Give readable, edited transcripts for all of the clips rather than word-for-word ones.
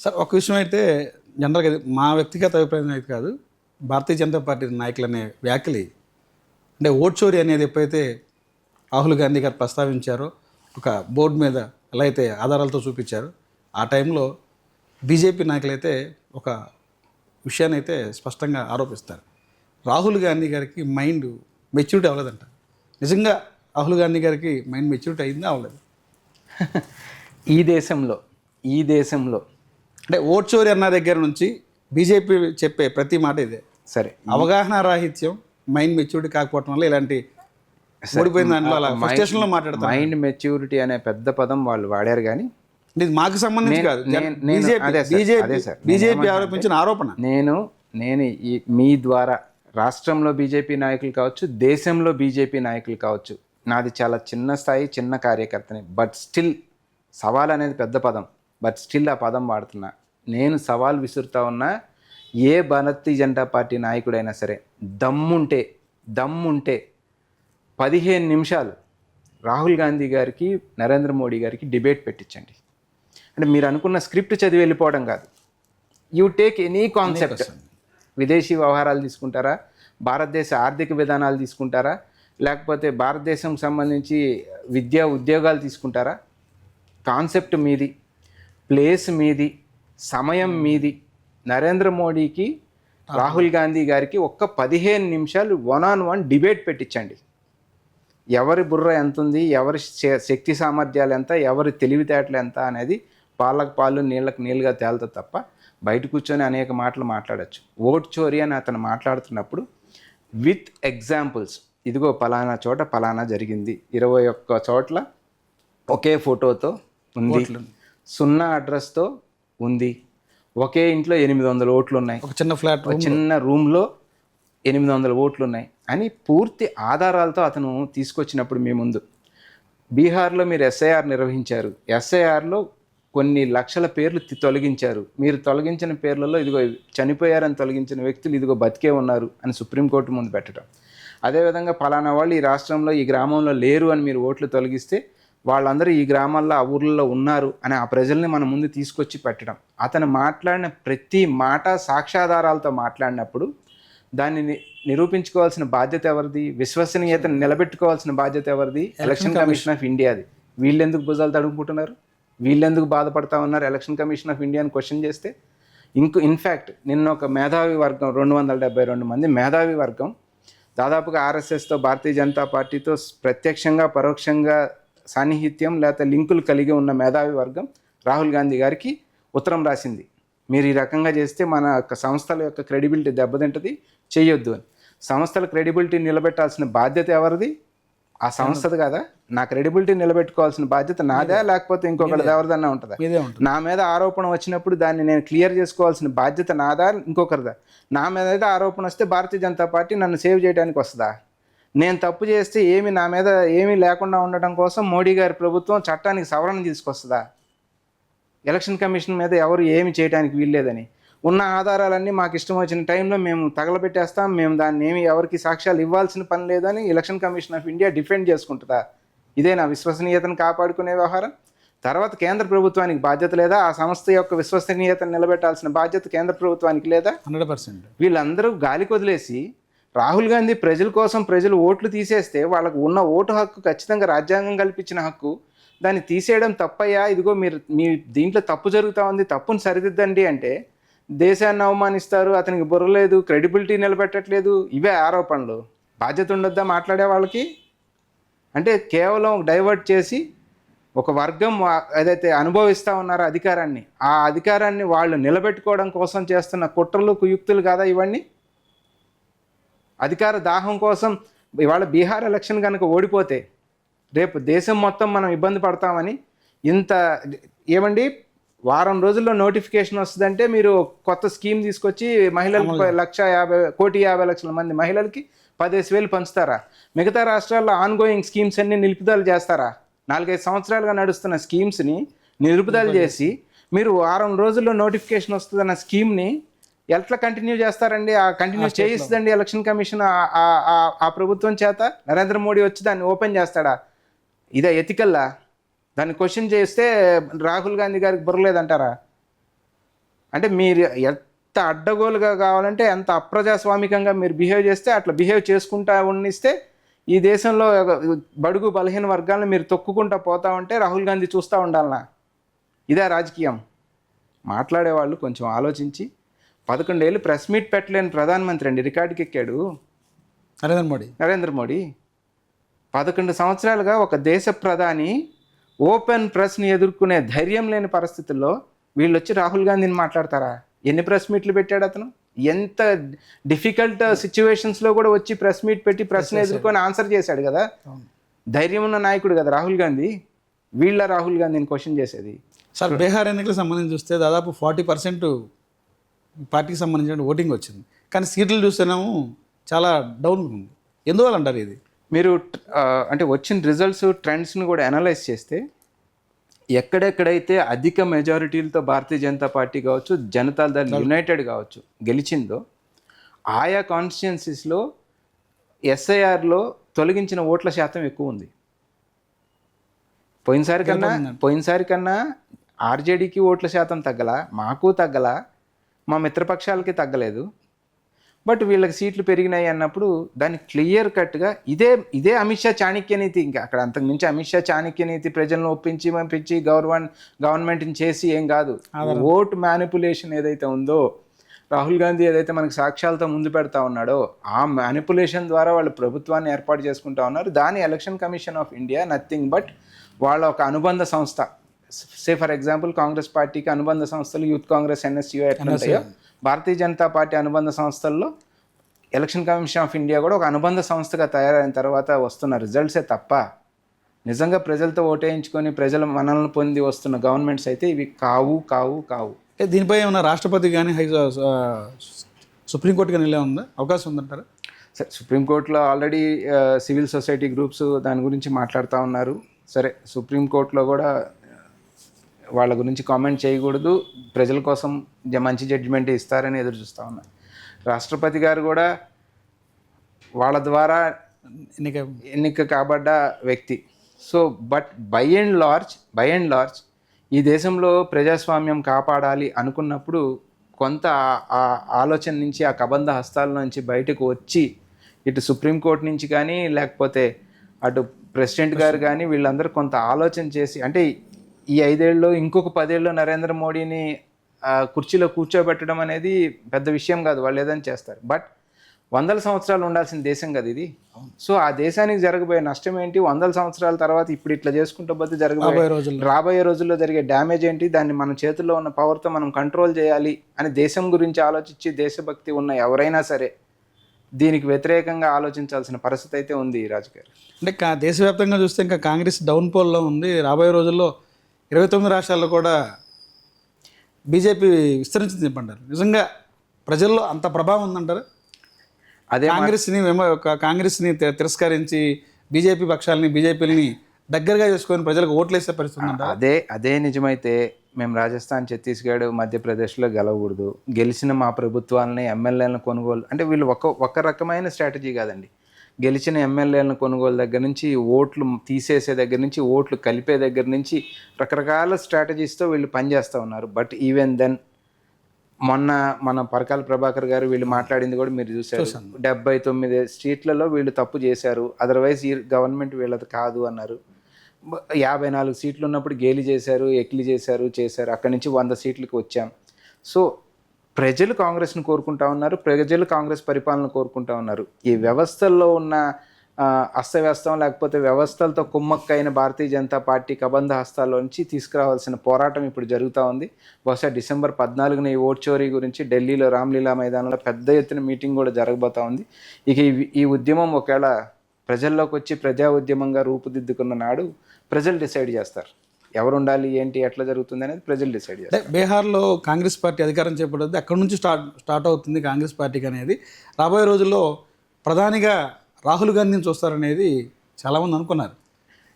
Sir ఒక విషయం అయితే జనరల్గా ఇది మా వ్యక్తిగత అభిప్రాయం అయితే కాదు, భారతీయ జనతా పార్టీ నాయకులు అనే వ్యాఖ్యలు అంటే ఓట్ చోరీ అనేది ఎప్పుడైతే రాహుల్ గాంధీ గారు ప్రస్తావించారో ఒక బోర్డు మీద ఎలా అయితే ఆధారాలతో చూపించారో ఆ టైంలో బీజేపీ నాయకులు అయితే ఒక విషయాన్ని అయితే స్పష్టంగా ఆరోపిస్తారు. రాహుల్ గాంధీ గారికి మైండ్ మెచ్యూరిటీ అవ్వలేదంట. నిజంగా రాహుల్ గాంధీ గారికి మైండ్ మెచ్యూరిటీ అయిందా అవ్వలేదు? ఈ దేశంలో అంటే ఓట్ చోరీ అన్న దగ్గర నుంచి బీజేపీ చెప్పే ప్రతి మాట ఇదే. సరే, అవగాహన రాహిత్యం, మైండ్ మెచ్యూరిటీ కాకపోవడం వల్ల ఇలాంటి ఓడిపోయిన దాంట్లో అలా ఫ్రస్ట్రేషన్లో మాట్లాడతారు. మైండ్ మెచ్యూరిటీ అనే పెద్ద పదం వాళ్ళు వాడారు, కానీ ఇది మాకు సంబంధించి కాదు, బీజేపీ ఆరోపించిన ఆరోపణ. నేను మీ ద్వారా రాష్ట్రంలో బీజేపీ నాయకులు కావచ్చు, దేశంలో బీజేపీ నాయకులు కావచ్చు, నాది చాలా చిన్న స్థాయి, చిన్న కార్యకర్తని, బట్ స్టిల్ సవాల్ అనేది పెద్ద పదం, బట్ స్టిల్ ఆ పదం వాడుతున్నా. నేను సవాల్ విసురుతా ఉన్నా, ఏ భారతీయ జనతా పార్టీ నాయకుడైనా సరే దమ్ముంటే 15 నిమిషాలు రాహుల్ గాంధీ గారికి, నరేంద్ర మోడీ గారికి డిబేట్ పెట్టించండి. అంటే మీరు అనుకున్న స్క్రిప్ట్ చదివి వెళ్ళిపోవడం కాదు. యూ టేక్ ఎనీ కాన్సెప్ట్, విదేశీ వ్యవహారాలు తీసుకుంటారా, భారతదేశ ఆర్థిక విధానాలు తీసుకుంటారా, లేకపోతే భారతదేశం సంబంధించి విద్యా ఉద్యోగాలు తీసుకుంటారా, కాన్సెప్ట్ మీది, ప్లేస్ మీది, సమయం మీది. నరేంద్ర మోడీకి, రాహుల్ గాంధీ గారికి ఒక్క 15 నిమిషాలు 1-on-1 డిబేట్ పెట్టించండి. ఎవరి బుర్ర ఎంత ఉంది, ఎవరి శక్తి సామర్థ్యాలు ఎంత, ఎవరి తెలివితేటలు ఎంత అనేది పాలకు పాలు నీళ్ళకు నీళ్ళుగా తేలుతుంది తప్ప బయట కూర్చొని అనేక మాటలు మాట్లాడచ్చు. ఓట్ చోరీ అని అతను మాట్లాడుతున్నప్పుడు విత్ ఎగ్జాంపుల్స్, ఇదిగో పలానా చోట పలానా జరిగింది, 21 చోట్ల ఒకే ఫోటోతో ఉంది, 0 అడ్రస్తో ఉంది, ఒకే ఇంట్లో 800 ఓట్లు ఉన్నాయి, ఒక చిన్న ఫ్లాట్, చిన్న రూమ్లో 800 ఓట్లు ఉన్నాయి అని పూర్తి ఆధారాలతో అతను తీసుకొచ్చినప్పుడు మీ ముందు, బీహార్లో మీరు ఎస్ఐఆర్ నిర్వహించారు, ఎస్ఐఆర్లో కొన్ని లక్షల పేర్లు తొలగించారు, మీరు తొలగించిన పేర్లలో ఇదిగో చనిపోయారని తొలగించిన వ్యక్తులు ఇదిగో బతికే ఉన్నారు అని సుప్రీంకోర్టు ముందు పెట్టడం. అదేవిధంగా పలానా వాళ్ళు ఈ రాష్ట్రంలో ఈ గ్రామంలో లేరు అని మీరు ఓట్లు తొలగిస్తే వాళ్ళందరూ ఈ గ్రామాల్లో ఆ ఊర్లలో ఉన్నారు అని ఆ ప్రజల్ని మన ముందు తీసుకొచ్చి పెట్టడం. అతను మాట్లాడిన ప్రతి మాట సాక్ష్యాధారాలతో మాట్లాడినప్పుడు దాన్ని నిరూపించుకోవాల్సిన బాధ్యత ఎవరిది? విశ్వసనీయతను నిలబెట్టుకోవాల్సిన బాధ్యత ఎవరిది? ఎలక్షన్ కమిషన్ ఆఫ్ ఇండియాది. వీళ్ళెందుకు భుజాలు తడుముకుంటున్నారు? వీళ్ళెందుకు బాధపడతా ఉన్నారు? ఎలక్షన్ కమిషన్ ఆఫ్ ఇండియాని క్వశ్చన్ చేస్తే ఇన్ఫ్యాక్ట్ నిన్న ఒక మేధావి వర్గం, 272 మంది మేధావి వర్గం, దాదాపుగా ఆర్ఎస్ఎస్తో, భారతీయ జనతా పార్టీతో ప్రత్యక్షంగా పరోక్షంగా సాన్నిహిత్యం లేకపోతే లింకులు కలిగి ఉన్న మేధావి వర్గం రాహుల్ గాంధీ గారికి ఉత్తరం రాసింది. మీరు ఈ రకంగా చేస్తే మన సంస్థల యొక్క క్రెడిబిలిటీ దెబ్బతింటది, చేయొద్దు అని. సంస్థల క్రెడిబిలిటీ నిలబెట్టాల్సిన బాధ్యత ఎవరిది? ఆ సంస్థది కదా. నా క్రెడిబిలిటీ నిలబెట్టుకోవాల్సిన బాధ్యత నాదా, లేకపోతే ఇంకొకరిది ఎవరిదన్నా ఉంటుందా? నా మీద ఆరోపణ వచ్చినప్పుడు దాన్ని నేను క్లియర్ చేసుకోవాల్సిన బాధ్యత నాదా, ఇంకొకరిదా? నా మీద అయితే ఆరోపణ వస్తే భారతీయ జనతా పార్టీ నన్ను సేవ్ చేయడానికి వస్తుందా? నేను తప్పు చేస్తే నా మీద ఏమీ లేకుండా ఉండటం కోసం మోడీ గారి ప్రభుత్వం చట్టానికి సవరణ తీసుకొస్తుందా? ఎలక్షన్ కమిషన్ మీద ఎవరు ఏమి చేయడానికి వీల్లేదని ఉన్న ఆధారాలన్నీ మాకు ఇష్టం వచ్చిన టైంలో మేము తగలబెట్టేస్తాం, మేము దాన్ని ఏమి ఎవరికి సాక్ష్యాలు ఇవ్వాల్సిన పని లేదని election commission of India defend చేసుకుంటుందా? ఇదే నా విశ్వసనీయతను కాపాడుకునే వ్యవహారం. తర్వాత కేంద్ర ప్రభుత్వానికి బాధ్యత లేదా? ఆ సంస్థ యొక్క విశ్వసనీయతను నిలబెట్టాల్సిన బాధ్యత కేంద్ర ప్రభుత్వానికి లేదా? 100%. వీళ్ళందరూ గాలికి వదిలేసి రాహుల్ గాంధీ ప్రజల కోసం, ప్రజలు ఓట్లు తీసేస్తే వాళ్ళకు ఉన్న ఓటు హక్కు ఖచ్చితంగా రాజ్యాంగం కల్పించిన హక్కు, దాన్ని తీసేయడం తప్పయ్యా, ఇదిగో మీరు మీ దీంట్లో తప్పు జరుగుతూ ఉంది, తప్పును సరిదిద్దండి అంటే దేశాన్ని అవమానిస్తారు, అతనికి బుర్రలేదు, క్రెడిబిలిటీ నిలబెట్టట్లేదు, ఇవే ఆరోపణలు. బాధ్యత ఉండొద్దా మాట్లాడే వాళ్ళకి? అంటే కేవలం డైవర్ట్ చేసి ఒక వర్గం ఏదైతే అనుభవిస్తూ ఉన్నారో అధికారాన్ని, ఆ అధికారాన్ని వాళ్ళు నిలబెట్టుకోవడం కోసం చేస్తున్న కుట్రలు, కుయుక్తులు కాదా ఇవన్నీ? అధికార దాహం కోసం ఇవాళ బీహార్ ఎలక్షన్ కనుక ఓడిపోతే రేపు దేశం మొత్తం మనం ఇబ్బంది పడతామని ఏమండి, వారం రోజుల్లో నోటిఫికేషన్ వస్తుందంటే మీరు కొత్త స్కీమ్ తీసుకొచ్చి మహిళలకు 1,50,00,000 మంది మహిళలకి 15,000 పంచుతారా? మిగతా రాష్ట్రాల్లో ఆన్గోయింగ్ స్కీమ్స్ అన్ని నిలుపుదల చేస్తారా? 4-5 సంవత్సరాలుగా నడుస్తున్న స్కీమ్స్ని నిలుపుదల చేసి మీరు వారం రోజుల్లో నోటిఫికేషన్ వస్తుందన్న స్కీమ్ని ఎట్లా కంటిన్యూ చేస్తారండి? ఆ కంటిన్యూ చేయిస్తుందండి ఎలక్షన్ కమిషన్ ఆ ప్రభుత్వం చేత. నరేంద్ర మోడీ వచ్చి దాన్ని ఓపెన్ చేస్తాడా? ఇదే ఎథికల్లా? దాన్ని క్వశ్చన్ చేస్తే రాహుల్ గాంధీ గారికి బుర్రలేదంటారా? అంటే మీరు ఎంత అడ్డగోలుగా కావాలంటే ఎంత అప్రజాస్వామికంగా మీరు బిహేవ్ చేస్తే అట్లా బిహేవ్ చేసుకుంటా ఉన్నిస్తే ఈ దేశంలో బడుగు బలహీన వర్గాలను మీరు తొక్కుకుంటా పోతా ఉంటే రాహుల్ గాంధీ చూస్తూ ఉండాలనా? ఇదే రాజకీయం? మాట్లాడేవాళ్ళు కొంచెం ఆలోచించి 11 ఏళ్ళు ప్రెస్ మీట్ పెట్టలేని ప్రధానమంత్రి అండి రికార్డుకి ఎక్కాడు నరేంద్ర మోడీ. 11 సంవత్సరాలుగా ఒక దేశ ప్రధాని ఓపెన్ ప్రెస్ని ఎదుర్కొనే ధైర్యం లేని పరిస్థితుల్లో వీళ్ళు వచ్చి రాహుల్ గాంధీని మాట్లాడతారా? ఎన్ని ప్రెస్ మీట్లు పెట్టాడు అతను? ఎంత డిఫికల్ట్ సిచ్యువేషన్స్లో కూడా వచ్చి ప్రెస్ మీట్ పెట్టి ప్రశ్న ఎదుర్కొని ఆన్సర్ చేశాడు కదా. ధైర్యం ఉన్న నాయకుడు కదా రాహుల్ గాంధీ. వీళ్ళ రాహుల్ గాంధీని క్వశ్చన్ చేసేది. సార్, బీహార్ ఎన్నికలకు సంబంధించి చూస్తే దాదాపు 40% పార్టీకి సంబంధించిన ఓటింగ్ వచ్చింది, కానీ సీట్లు చూస్తేనేమో చాలా డౌన్ ఉంది. ఎందువల్ల అంటారు ఇది? మీరు అంటే వచ్చిన రిజల్ట్స్ ట్రెండ్స్ని కూడా అనలైజ్ చేస్తే ఎక్కడెక్కడైతే అధిక మెజారిటీలతో భారతీయ జనతా పార్టీ కావచ్చు, జనతాదళ్ యునైటెడ్ కావచ్చు గెలిచిందో ఆయా కాన్స్టిట్యున్సీస్లో ఎస్ఐఆర్లో తొలగించిన ఓట్ల శాతం ఎక్కువ ఉంది. పోయినసారి కన్నా ఆర్జేడీకి ఓట్ల శాతం తగ్గలా, మాకు తగ్గలా, మా మిత్రపక్షాలకి తగ్గలేదు. బట్ వీళ్ళకి సీట్లు పెరిగినాయి అన్నప్పుడు దాన్ని క్లియర్ కట్గా ఇదే అమిత్ షా చాణక్యనీతి. ఇంకా అక్కడ అంతకుమించి అమిత్ షా చాణక్యనీతి ప్రజలను ఒప్పించి గవర్నమెంట్ని చేసి ఏం కాదు. ఓట్ మ్యానిపులేషన్ ఏదైతే ఉందో, రాహుల్ గాంధీ ఏదైతే మనకి సాక్ష్యాలతో ముందు పెడతా ఉన్నాడో ఆ మ్యానిపులేషన్ ద్వారా వాళ్ళు ప్రభుత్వాన్ని ఏర్పాటు చేసుకుంటా ఉన్నారు. దాని election commission of India nothing but వాళ్ళ ఒక అనుబంధ సంస్థ. సే ఫర్ ఎగ్జాంపుల్ కాంగ్రెస్ పార్టీకి అనుబంధ సంస్థలు youth Congress, NSU ఎట్లుంటాయో, Bharatiya Janata party అనుబంధ సంస్థల్లో ఎలక్షన్ కమిషన్ ఆఫ్ ఇండియా కూడా ఒక అనుబంధ సంస్థగా తయారైన తర్వాత వస్తున్న రిజల్ట్సే తప్ప నిజంగా ప్రజలతో ఓటేయించుకొని ప్రజల మనల్ని పొంది వస్తున్న గవర్నమెంట్స్ అయితే ఇవి కావు. దీనిపై ఏమన్నా రాష్ట్రపతి కానీ సుప్రీంకోర్టు కానీ వెళ్ళే ఉందా, అవకాశం ఉందంటారా? సరే, సుప్రీంకోర్టులో ఆల్రెడీ సివిల్ సొసైటీ గ్రూప్స్ దాని గురించి మాట్లాడుతూ ఉన్నారు. సరే, సుప్రీంకోర్టులో కూడా వాళ్ళ గురించి కామెంట్ చేయకూడదు, ప్రజల కోసం మంచి జడ్జిమెంట్ ఇస్తారని ఎదురు చూస్తూ ఉన్నారు. రాష్ట్రపతి గారు కూడా వాళ్ళ ద్వారా ఎన్నిక కాబడ్డ వ్యక్తి. So but by and large ఈ దేశంలో ప్రజాస్వామ్యం కాపాడాలి అనుకున్నప్పుడు కొంత ఆ ఆలోచన నుంచి, ఆ కబంధ హస్తాల నుంచి బయటకు వచ్చి ఇటు సుప్రీంకోర్టు నుంచి కానీ లేకపోతే అటు ప్రెసిడెంట్ గారు కానీ వీళ్ళందరూ కొంత ఆలోచన చేసి, అంటే ఈ 5 ఏళ్ళలో ఇంకొక 10 ఏళ్ళలో నరేంద్ర మోడీని కుర్చీలో కూర్చోబెట్టడం అనేది పెద్ద విషయం కాదు, వాళ్ళు ఏదైనా చేస్తారు. బట్ 100 సంవత్సరాలు ఉండాల్సిన దేశం కదా ఇది. సో ఆ దేశానికి జరగబోయే నష్టం ఏంటి, 100 సంవత్సరాల తర్వాత ఇప్పుడు ఇట్లా చేసుకుంటూ పోతే రాబోయే రోజుల్లో జరిగే డ్యామేజ్ ఏంటి, దాన్ని మన చేతుల్లో ఉన్న పవర్తో మనం కంట్రోల్ చేయాలి అని దేశం గురించి ఆలోచించి దేశభక్తి ఉన్న ఎవరైనా సరే దీనికి వ్యతిరేకంగా ఆలోచించాల్సిన పరిస్థితి అయితే ఉంది ఈ రాజకీయాలు. అంటే దేశవ్యాప్తంగా చూస్తే ఇంకా కాంగ్రెస్ డౌన్ పోల్లో ఉంది. రాబోయే రోజుల్లో 29 రాష్ట్రాల్లో కూడా బీజేపీ విస్తరించింది చెప్పంటారు. నిజంగా ప్రజల్లో అంత ప్రభావం ఉందంటారు? అదే కాంగ్రెస్ని తిరస్కరించి బీజేపీని దగ్గరగా చేసుకొని ప్రజలకు ఓట్లు వేసే పరిస్థితి ఉందంటారు? అదే నిజమైతే మేము రాజస్థాన్, ఛత్తీస్గఢ్, మధ్యప్రదేశ్లో గెలవకూడదు. గెలిచిన మా ప్రభుత్వాలని, ఎమ్మెల్యేలను కొనుగోలు, అంటే వీళ్ళు ఒక రకమైన స్ట్రాటజీ కాదండి. గెలిచిన ఎమ్మెల్యేలను కొనుగోలు దగ్గర నుంచి, ఓట్లు తీసేసే దగ్గర నుంచి, ఓట్లు కలిపే దగ్గర నుంచి రకరకాల స్ట్రాటజీస్తో వీళ్ళు పనిచేస్తూ ఉన్నారు. బట్ ఈవెన్ దెన్ మన పరకాల ప్రభాకర్ గారు వీళ్ళు మాట్లాడింది కూడా మీరు చూశారు. 79 సీట్లలో వీళ్ళు తప్పు చేశారు, అదర్వైజ్ ఈ గవర్నమెంట్ వీళ్ళది కాదు అన్నారు. 54 సీట్లు ఉన్నప్పుడు గేలి చేశారు, ఎక్కిలి చేశారు. అక్కడి నుంచి 100 సీట్లకు వచ్చాం. సో ప్రజలు కాంగ్రెస్ను కోరుకుంటా ఉన్నారు, ప్రజలు కాంగ్రెస్ పరిపాలన కోరుకుంటా ఉన్నారు. ఈ వ్యవస్థల్లో ఉన్న అస్తవ్యస్తం లేకపోతే వ్యవస్థలతో కుమ్మక్కైన భారతీయ జనతా పార్టీ కబంధ హస్తాల్లో నుంచి తీసుకురావాల్సిన పోరాటం ఇప్పుడు జరుగుతూ ఉంది. బహుశా డిసెంబర్ 14న ఈ ఓట్ చోరీ గురించి ఢిల్లీలో రామ్లీలా మైదానంలో పెద్ద ఎత్తున మీటింగ్ కూడా జరగబోతూ ఉంది. ఇక ఈ ఉద్యమం ఒకవేళ ప్రజల్లోకి వచ్చి ప్రజా ఉద్యమంగా రూపుదిద్దుకున్న నాడు ప్రజలు డిసైడ్ చేస్తారు ఎవరు ఉండాలి, ఏంటి, ఎట్లా జరుగుతుంది అనేది ప్రజలు డిసైడ్ చేస్తారు. బీహార్లో కాంగ్రెస్ పార్టీ అధికారం చేపడుతుంది, అక్కడ నుంచి స్టార్ట్ అవుతుంది కాంగ్రెస్ పార్టీకి అనేది. రాబోయే రోజుల్లో ప్రధానిగా రాహుల్ గాంధీని చూస్తారనేది చాలామంది అనుకున్నారు.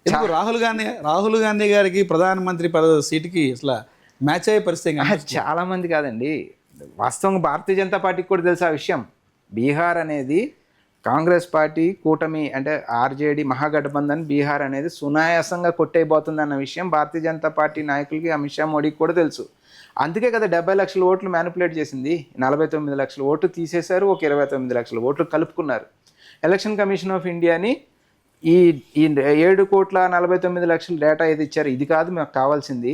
ఎందుకు రాహుల్ గాంధీ గారికి ప్రధానమంత్రి సీటుకి అసలు మ్యాచ్ అయ్యే పరిస్థితి చాలామంది కాదండి. వాస్తవంగా భారతీయ జనతా పార్టీకి కూడా తెలుసు ఆ విషయం. బీహార్ అనేది కాంగ్రెస్ పార్టీ కూటమి అంటే ఆర్జేడీ మహాగఠబంధన్ బీహార్ అనేది సునాయాసంగా కొట్టేయబోతుంది అన్న విషయం భారతీయ జనతా పార్టీ నాయకులకి, అమిత్ షా, మోడీకి కూడా తెలుసు. అందుకే కదా 70 లక్షల ఓట్లు మ్యానిపులేట్ చేసింది. 49 లక్షల ఓట్లు తీసేశారు, ఒక 29 లక్షల ఓట్లు కలుపుకున్నారు. ఎలక్షన్ కమిషన్ ఆఫ్ ఇండియాని ఈ ఈ 7,49,00,000 డేటా ఏది ఇచ్చారు, ఇది కాదు మాకు కావాల్సింది,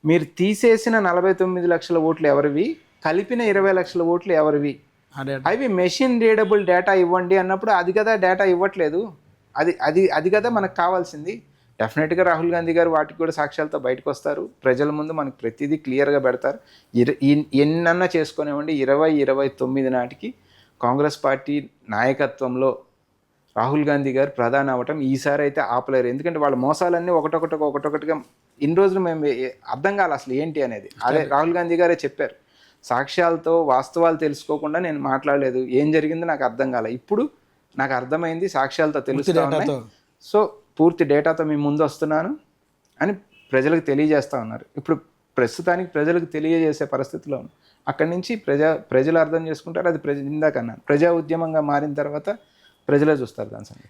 మీరు తీసేసిన 49 లక్షల ఓట్లు ఎవరివి, కలిపిన 20 లక్షల ఓట్లు ఎవరివి, అవి మెషిన్ రీడబుల్ డేటా ఇవ్వండి అన్నప్పుడు అది కదా డేటా ఇవ్వట్లేదు. అది అది అది కదా మనకు కావాల్సింది. డెఫినెట్గా రాహుల్ గాంధీ గారు వాటికి కూడా సాక్ష్యాలతో బయటకు వస్తారు, ప్రజల ముందు మనకు ప్రతిదీ క్లియర్గా పెడతారు. ఎన్నన్నా చేసుకునేవ్వండి, 2029 నాటికి కాంగ్రెస్ పార్టీ నాయకత్వంలో రాహుల్ గాంధీ గారు ప్రధాని అవ్వటం ఈసారి అయితే ఆపలేరు. ఎందుకంటే వాళ్ళ మోసాలన్నీ ఒకటొకటిగా ఇన్ని రోజులు మేము అర్థం కాలే అసలు ఏంటి అనేది. అదే రాహుల్ గాంధీ గారే చెప్పారు, సాక్ష్యాలతో వాస్తవాలు తెలుసుకోకుండా నేను మాట్లాడలేదు, ఏం జరిగిందో నాకు అర్థం కాలే, ఇప్పుడు నాకు అర్థమైంది, సాక్ష్యాలతో తెలుస్తూ ఉన్నాయి, సో పూర్తి డేటాతో మీ ముందు వస్తున్నాను అని ప్రజలకు తెలియజేస్తూ ఉన్నారు. ఇప్పుడు ప్రస్తుతానికి ప్రజలకు తెలియజేసే పరిస్థితిలో ఉంది. అక్కడి నుంచి ప్రజలు అర్థం చేసుకుంటారు. అది ఇందాక అన్నాను, ప్రజా ఉద్యమంగా మారిన తర్వాత ప్రజలే చూస్తారు దాని సంగతి.